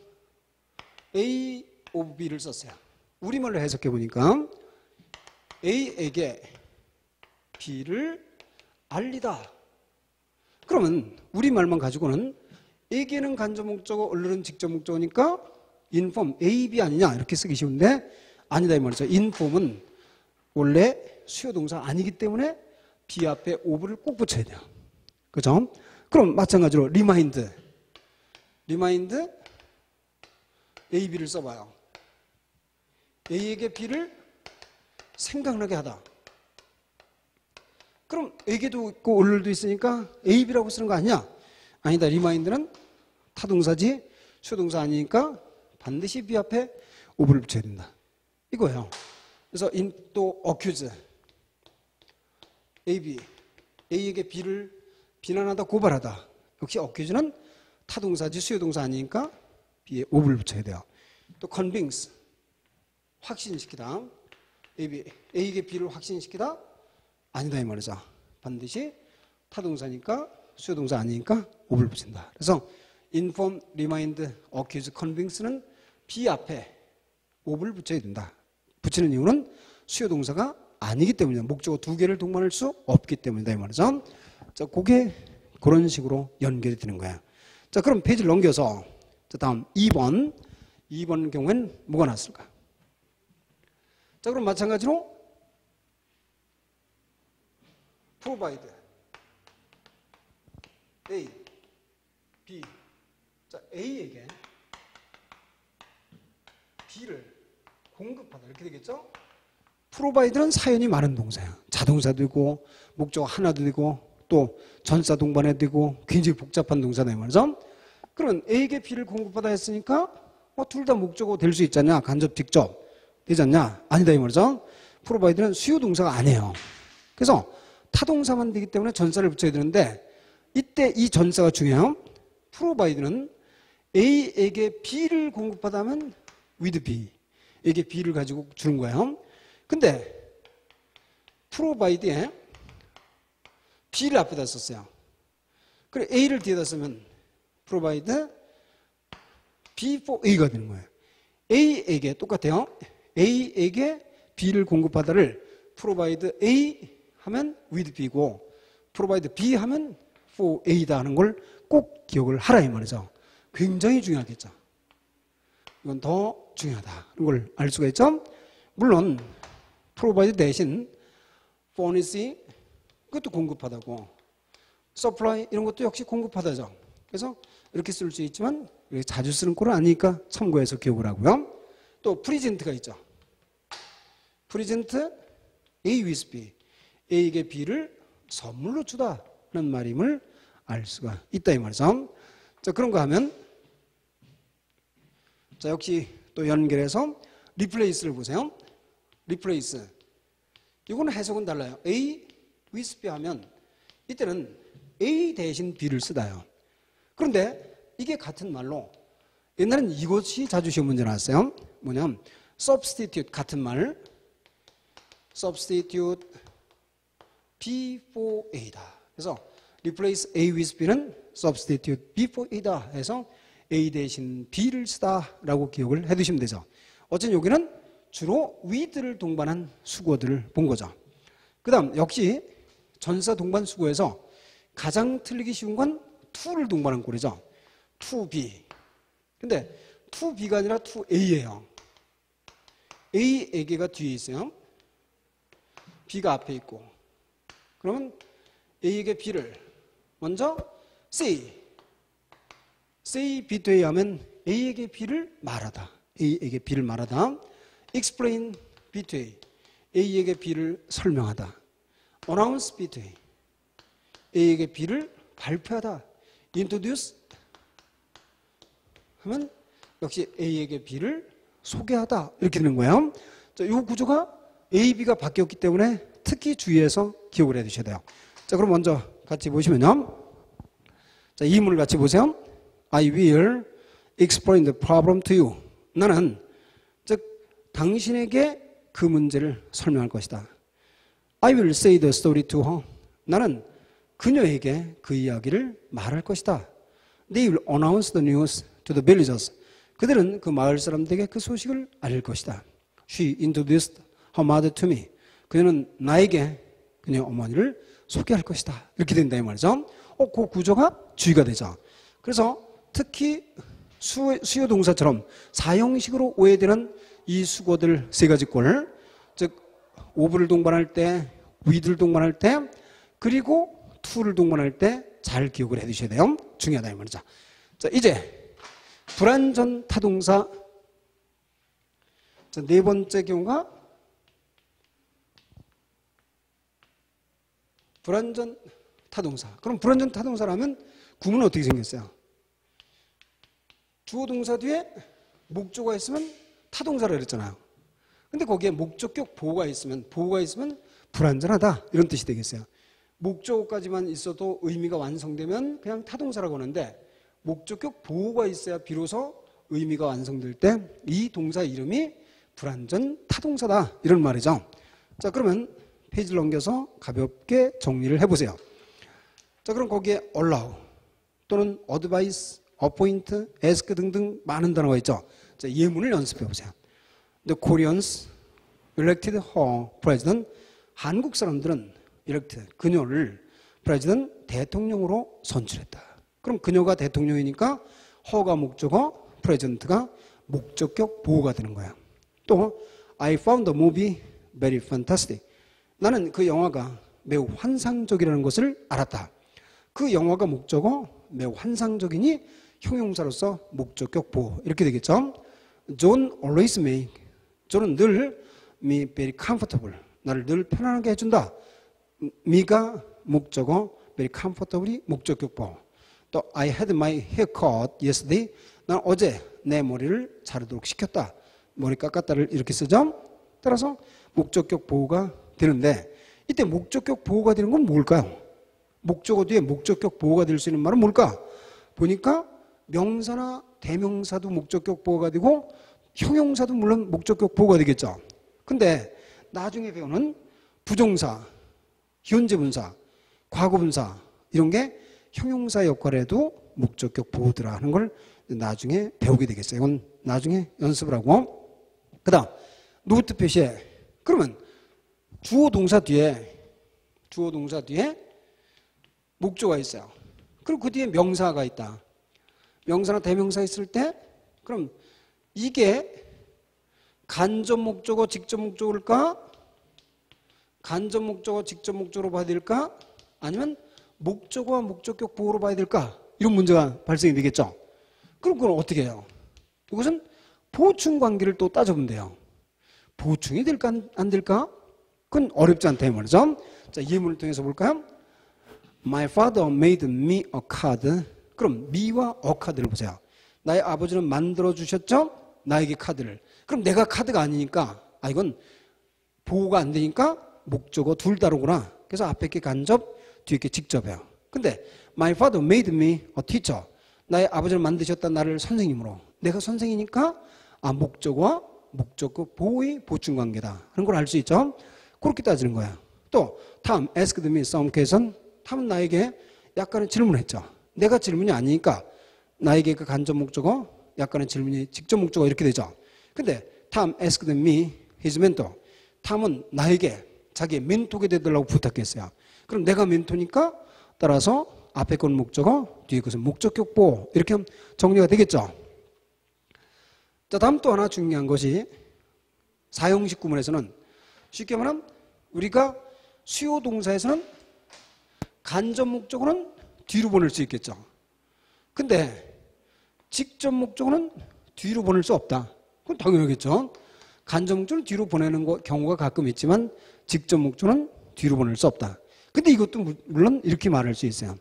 A of B를 썼어요. 우리말로 해석해 보니까 A에게 B를 알리다. 그러면 우리말만 가지고는 에게는 간접 목조고 얼른 직접 목조니까 inform A, B 아니냐 이렇게 쓰기 쉬운데 아니다 이 말이죠. inform은 원래 수요동사 아니기 때문에 B 앞에 of를 꼭 붙여야 돼요. 그죠? 그럼 마찬가지로 remind A, B를 써봐요. A에게 B를 생각나게 하다. 그럼 에게도 있고 얼를도 있으니까 A, B라고 쓰는 거 아니냐? 아니다. remind는 타동사지 수동사 아니니까 반드시 B 앞에 of를 붙여야 된다. 이거예요. 그래서 또 accuse A, B A에게 B를 비난하다 고발하다. 역시 accuse는 타동사지 수요동사 아니니까 B에 of를 붙여야 돼요. 또 convince 확신시키다. A에게 B를 확신시키다? 아니다 이 말이죠. 반드시 타동사니까 수요동사 아니니까 of를 붙인다. 그래서 inform, remind, accuse, convince는 B 앞에 of를 붙여야 된다. 붙이는 이유는 수요동사가 아니기 때문이죠. 목적어 두 개를 동반할 수 없기 때문이다 이 말이죠. 자, 그게 그런 식으로 연결이 되는 거야. 자, 그럼 페이지를 넘겨서 자, 다음 2번 경우엔 뭐가 났을까? 자, 그럼 마찬가지로 provide A, B. 자, A에게 B를 공급하다 이렇게 되겠죠? provide는 사연이 많은 동사야. 자동사도 되고 목적어 하나도 되고 또 전사 동반해도 되고 굉장히 복잡한 동사다 이 말이죠. 그러면 A에게 B를 공급하다 했으니까 둘 다 목적어 될 수 있잖냐? 간접 직접 되지 않냐? 아니다 이 말이죠. provide는 수요 동사가 아니에요. 그래서 타동사만 되기 때문에 전사를 붙여야 되는데 이때 이 전사가 중요해요. provide는 A에게 B를 공급하다면 with B 에게 B를 가지고 주는 거예요. 근데 provide에 B를 앞에다 썼어요. 그래 A를 뒤에다 쓰면 provide B for A가 되는 거예요. A에게 똑같아요. A에게 B를 공급하다를 provide A 하면 with B고 provide B 하면 for A다 하는 걸 꼭 기억을 하라 이 말이죠. 굉장히 중요하겠죠. 이건 더 중요하다. 이걸 알 수가 있죠. 물론 provide 대신 furnish 그것도 공급하다고 supply 이런 것도 역시 공급하다죠. 그래서 이렇게 쓸 수 있지만 자주 쓰는 꼴은 아니니까 참고해서 기억을 하고요. 또 present가 있죠. present A with B A에게 B를 선물로 주다는 말임을 알 수가 있다 이 말이죠. 자, 그런 거 하면 자, 역시 또 연결해서 replace를 보세요. replace 이거는 해석은 달라요. A with B 하면 이때는 A 대신 B를 쓰다요. 그런데 이게 같은 말로 옛날엔 이것이 자주 시험 문제 나왔어요. 뭐냐면 substitute 같은 말 substitute B for A다. 그래서 replace A with B는 substitute B for A다 해서 A 대신 B를 쓰다라고 기억을 해두시면 되죠. 어쨌든 여기는 주로 with를 동반한 수거들을 본 거죠. 그 다음 역시 전사 동반 수거에서 가장 틀리기 쉬운 건 to를 동반한 꼴이죠. to B. 근데 to B가 아니라 to A예요. A에게가 뒤에 있어요. B가 앞에 있고 그러면 A에게 B를 먼저 say B to A 하면 A에게 B를 말하다. A에게 B를 말하다. explain B to A. A에게 B를 설명하다. announce B to A. A에게 B를 발표하다. introduce 하면 역시 A에게 B를 소개하다. 이렇게 되는 거예요. 자, 이 구조가 A, B가 바뀌었기 때문에 특히 주의해서 기억을 해 두셔야 돼요. 자, 그럼 먼저 같이 보시면요. 자, 이 문을 같이 보세요. I will explain the problem to you. 나는 즉 당신에게 그 문제를 설명할 것이다. I will say the story to her. 나는 그녀에게 그 이야기를 말할 것이다. They will announce the news to the villagers. 그들은 그 마을 사람들에게 그 소식을 알릴 것이다. She introduced her mother to me. 그녀는 나에게 그녀의 어머니를 소개할 것이다. 이렇게 된다 이 말이죠. 그 구조가 주의가 되죠. 그래서 특히 수요 동사처럼 사형식으로 오해되는 이 수거들 세 가지 꼴, 즉 오브를 동반할 때, with를 동반할 때, 그리고 to를 동반할 때 잘 기억을 해 두셔야 돼요. 중요하다 이 말이죠. 자, 이제 불완전 타동사 자, 네 번째 경우가 불완전 타동사. 그럼 불완전 타동사라면 구문은 어떻게 생겼어요? 주어 동사 뒤에 목조가 있으면 타동사라 그랬잖아요. 근데 거기에 목적격 보호가 있으면 불완전하다 이런 뜻이 되겠어요. 목적어까지만 있어도 의미가 완성되면 그냥 타동사라고 하는데 목적격 보호가 있어야 비로소 의미가 완성될 때 이 동사 이름이 불완전 타동사다 이런 말이죠. 자, 그러면 페이지를 넘겨서 가볍게 정리를 해보세요. 자, 그럼 거기에 allow 또는 advise, appoint, ask 등등 많은 단어가 있죠. 자, 예문을 연습해 보세요. The Koreans elected her president 한국 사람들은 이렇게 그녀를 프레지던트 대통령으로 선출했다. 그럼 그녀가 대통령이니까 허가 목적어, 프레젠트가 목적격 보호가 되는 거야. 또 I found the movie very fantastic. 나는 그 영화가 매우 환상적이라는 것을 알았다. 그 영화가 목적어, 매우 환상적이니 형용사로서 목적격 보호 이렇게 되겠죠. John always make. 존은 늘 me very comfortable. 나를 늘 편안하게 해준다. me가 목적어, very comfortably 목적격 보호. 또 I had my hair cut yesterday. 난 어제 내 머리를 자르도록 시켰다. 머리 깎았다를 이렇게 쓰죠. 따라서 목적격 보호가 되는데 이때 목적격 보호가 되는 건 뭘까요? 목적어 뒤에 목적격 보호가 될 수 있는 말은 뭘까? 보니까 명사나 대명사도 목적격 보호가 되고 형용사도 물론 목적격 보호가 되겠죠. 근데 나중에 배우는 부정사, 현재분사, 과거분사 이런 게 형용사 역할에도 목적격 보호더라 하는 걸 나중에 배우게 되겠어요. 이건 나중에 연습을 하고. 그 다음 노트 표시에 그러면 주어 동사 뒤에 목조가 있어요. 그리고 그 뒤에 명사가 있다. 명사나 대명사 있을 때 그럼 이게 간접 목적어, 직접 목적어일까? 간접 목적어, 직접 목적어로 봐야 될까? 아니면 목적어와 목적격 보호로 봐야 될까? 이런 문제가 발생이 되겠죠. 그럼 그건 어떻게 해요? 이것은 보충 관계를 또 따져보면 돼요. 보충이 될까 안 될까? 그건 어렵지 않다 이 말이죠. 자, 예문을 통해서 볼까요? My father made me a card. 그럼 me와 a card를 보세요. 나의 아버지는 만들어 주셨죠? 나에게 카드를. 그럼 내가 카드가 아니니까 이건 보호가 안 되니까 목적어 둘 다르구나. 그래서 앞에 게 간접, 뒤에 게 직접이에요. 근데 my father made me a teacher. 나의 아버지를 만드셨다 나를 선생님으로. 내가 선생이니까 목적어와 목적어 보호의 보충 관계다 하는 걸 알 수 있죠. 그렇게 따지는 거야. 또 Tom asked me some question. 탐은 나에게 약간의 질문을 했죠. 내가 질문이 아니니까 나에게 그 간접 목적어, 약간의 질문이 직접 목적어 이렇게 되죠. 근데 Tom asked me his mentor. 탐은 나에게 자기의 멘토가 되달라고 부탁했어요. 그럼 내가 멘토니까 따라서 앞에 건 목적어, 뒤에 것은 목적격 보호 이렇게 하면 정리가 되겠죠. 자, 다음 또 하나 중요한 것이 사형식 구문에서는 쉽게 말하면 우리가 수요 동사에서는 간접 목적어는 뒤로 보낼 수 있겠죠. 근데 직접 목적어는 뒤로 보낼 수 없다. 그건 당연하겠죠. 간접 목적어는 뒤로 보내는 경우가 가끔 있지만 직접 목적어는 뒤로 보낼 수 없다. 근데 이것도 물론 이렇게 말할 수 있어요.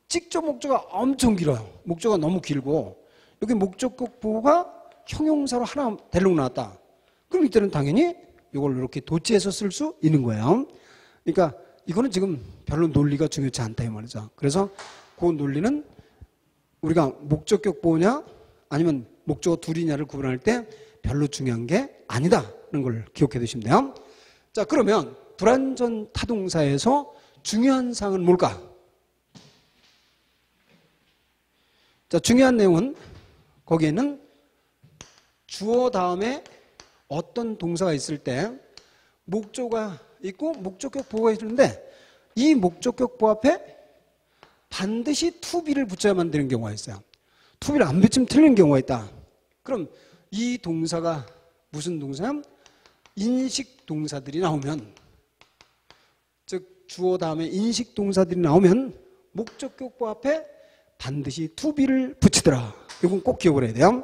직접 목적어가 엄청 길어요. 목적어가 너무 길고 여기 목적격 보호가 형용사로 하나 대놓고 나왔다. 그럼 이때는 당연히 이걸 이렇게 도치해서 쓸 수 있는 거예요. 그러니까 이거는 지금 별로 논리가 중요치 않다 이 말이죠. 그래서 그 논리는 우리가 목적격 보호냐 아니면 목적어 둘이냐를 구분할 때 별로 중요한 게 아니다는 걸 기억해 두시면 돼요. 자, 그러면 불완전 타동사에서 중요한 사항은 뭘까? 자, 중요한 내용은 거기에는 주어 다음에 어떤 동사가 있을 때 목조가 있고 목적격 보호가 있는데 이 목적격 보호 앞에 반드시 to-be를 붙여야만 되는 경우가 있어요. to-be를 안 붙이면 틀리는 경우가 있다. 그럼 이 동사가 무슨 동사냐면 인식 동사들이 나오면, 즉 주어 다음에 인식 동사들이 나오면 목적격 보호 앞에 반드시 to-be를 붙이더라. 이건 꼭 기억을 해야 돼요.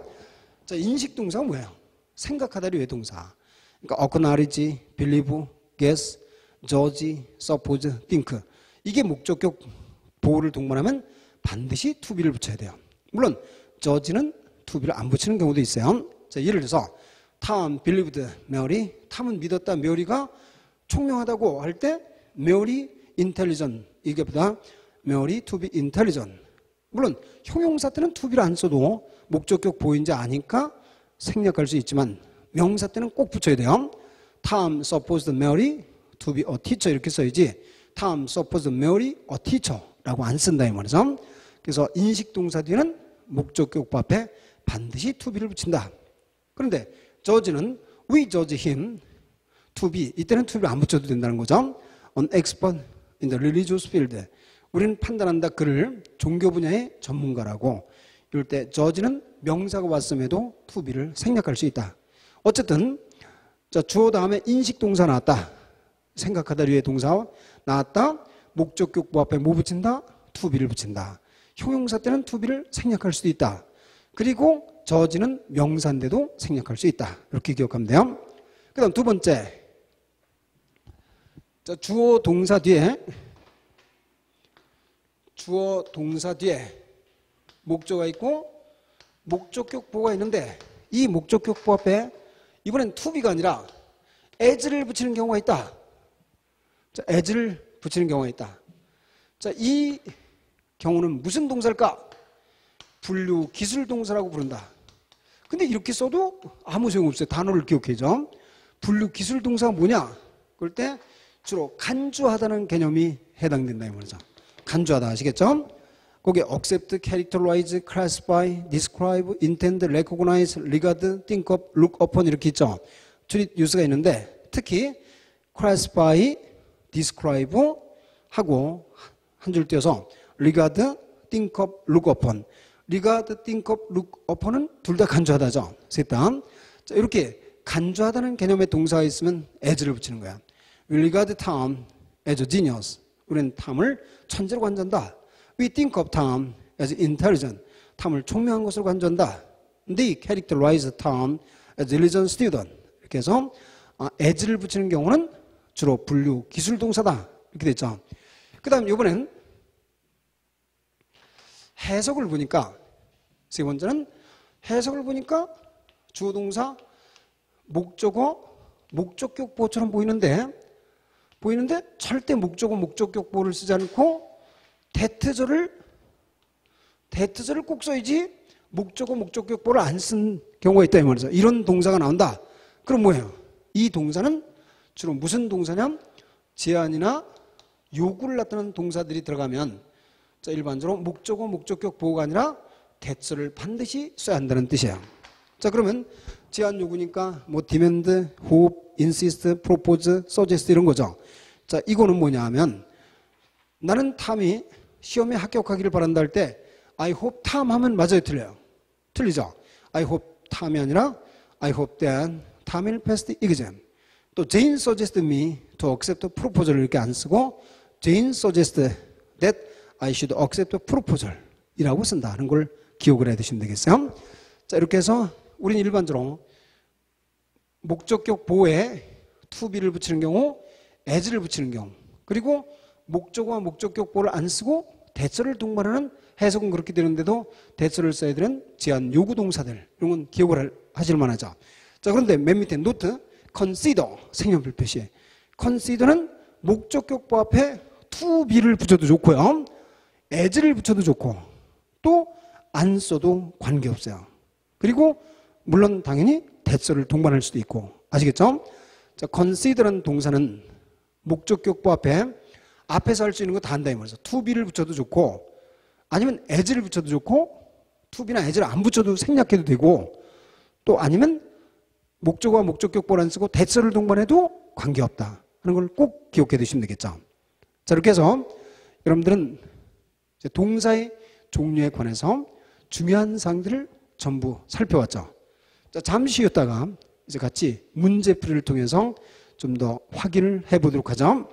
자, 인식 동사가 뭐예요? 생각하다리 외동사. 그러니까 acknowledge, believe, guess, judge, suppose, think. 이게 목적격 보호를 동반하면 반드시 to-be를 붙여야 돼요. 물론 judge는 to-be를 안 붙이는 경우도 있어요. 자, 예를 들어서 Tom believed Mary. 탐은 믿었다. Mary가 총명하다고 할 때 Mary intelligent. 이게 보다 Mary to be intelligent. 물론 형용사 때는 to-be를 안 써도 목적격 보호인지 아니까 생략할 수 있지만 명사 때는 꼭 붙여야 돼요. Tom supposed Mary to be a teacher 이렇게 써야지 Tom supposed Mary a teacher라고 안 쓴다 이 말이죠. 그래서 인식 동사 뒤에는 목적격 앞에 반드시 to be를 붙인다. 그런데 judge는 we judge him to be. 이때는 to be 안 붙여도 된다는 거죠. An expert in the religious field. 우리는 판단한다. 그를 종교 분야의 전문가라고. 이럴 때 judge는 명사가 왔음에도 to be를 생략할 수 있다. 어쨌든 자, 주어 다음에 인식 동사 나왔다. 생각하다 류의 동사 나왔다. 목적격보 앞에 뭐 붙인다? to be를 붙인다. 형용사 때는 to be를 생략할 수도 있다. 그리고 judge는 명사인데도 생략할 수 있다. 이렇게 기억하면 돼요. 그 다음 두 번째. 자, 주어 동사 뒤에 목적어가 있고 목적격보가 있는데 이 목적격보 앞에 이번엔 to be가 아니라 as를 붙이는 경우가 있다. 자, as를 붙이는 경우가 있다. 자, 이 경우는 무슨 동사일까? 분류 기술 동사라고 부른다. 근데 이렇게 써도 아무 소용없어요. 단어를 기억해줘. 분류 기술 동사가 뭐냐? 그럴 때 주로 간주하다는 개념이 해당된다 이 말이죠. 간주하다 아시겠죠? 거기에 accept, characterize, classify, describe, intend, recognize, regard, think of, look upon 이렇게 있죠. treat, use가 있는데 특히 classify, describe 하고 한 줄 띄어서 regard, think of, look upon. regard, think of, look upon은 둘 다 간주하다죠. 셋 다. 자, 이렇게 간주하다는 개념의 동사가 있으면 as를 붙이는 거야. We regard Tom as a genius. 우리는 탐을 천재로 간주한다. We think of Tom as intelligent. 탐을 총명한 것으로 간주한다. They characterize Tom as a diligent student. 이렇게 해서 as를 붙이는 경우는 주로 분류 기술 동사다. 이렇게 됐죠. 그 다음 이번엔 해석을 보니까 세 번째는 해석을 보니까 주어 동사 목적어 목적격보처럼 보이는데 절대 목적어 목적격보를 쓰지 않고 대트절을 꼭 써야지 목적어 목적격보를 안 쓴 경우가 있다 이 말이죠. 이런 동사가 나온다. 그럼 뭐예요? 이 동사는 주로 무슨 동사냐? 제안이나 요구를 나타내는 동사들이 들어가면 자, 일반적으로 목적어 목적격보가 아니라 대절을 반드시 써야 한다는 뜻이에요. 자, 그러면 제안 요구니까 뭐 demand, hope, insist, propose, suggest 이런 거죠. 자, 이거는 뭐냐 하면 나는 탐이 시험에 합격하기를 바란다 할 때 I hope Tom 하면 맞아요, 틀려요? 틀리죠? I hope Tom이 아니라 I hope that Tom will pass the exam. 또 Jane suggested me to accept a proposal을 이렇게 안 쓰고 Jane suggested that I should accept a proposal 이라고 쓴다는 걸 기억을 해 두시면 되겠어요. 자, 이렇게 해서 우리는 일반적으로 목적격 보에 to be를 붙이는 경우, as를 붙이는 경우, 그리고 목적어와 목적격 보를 안 쓰고 대절을 동반하는 해석은 그렇게 되는데도 대절을 써야 되는 제한 요구 동사들 이런 건 기억을 하실 만하죠. 자, 그런데 맨 밑에 노트 consider 색연필 표시. consider는 목적격보 앞에 to be를 붙여도 좋고요. as를 붙여도 좋고 또 안 써도 관계없어요. 그리고 물론 당연히 대절을 동반할 수도 있고 아시겠죠? 자, consider라는 동사는 목적격보 앞에서 할 수 있는 거 다 한다 이 말이죠. to be를 붙여도 좋고 아니면 as를 붙여도 좋고 to be나 as를 안 붙여도 생략해도 되고 또 아니면 목적어와 목적격보를 안 쓰고 대절을 동반해도 관계없다 하는 걸 꼭 기억해 두시면 되겠죠. 자, 이렇게 해서 여러분들은 이제 동사의 종류에 관해서 중요한 사항들을 전부 살펴봤죠. 자, 잠시 쉬었다가 이제 같이 문제풀이를 통해서 좀 더 확인을 해보도록 하죠.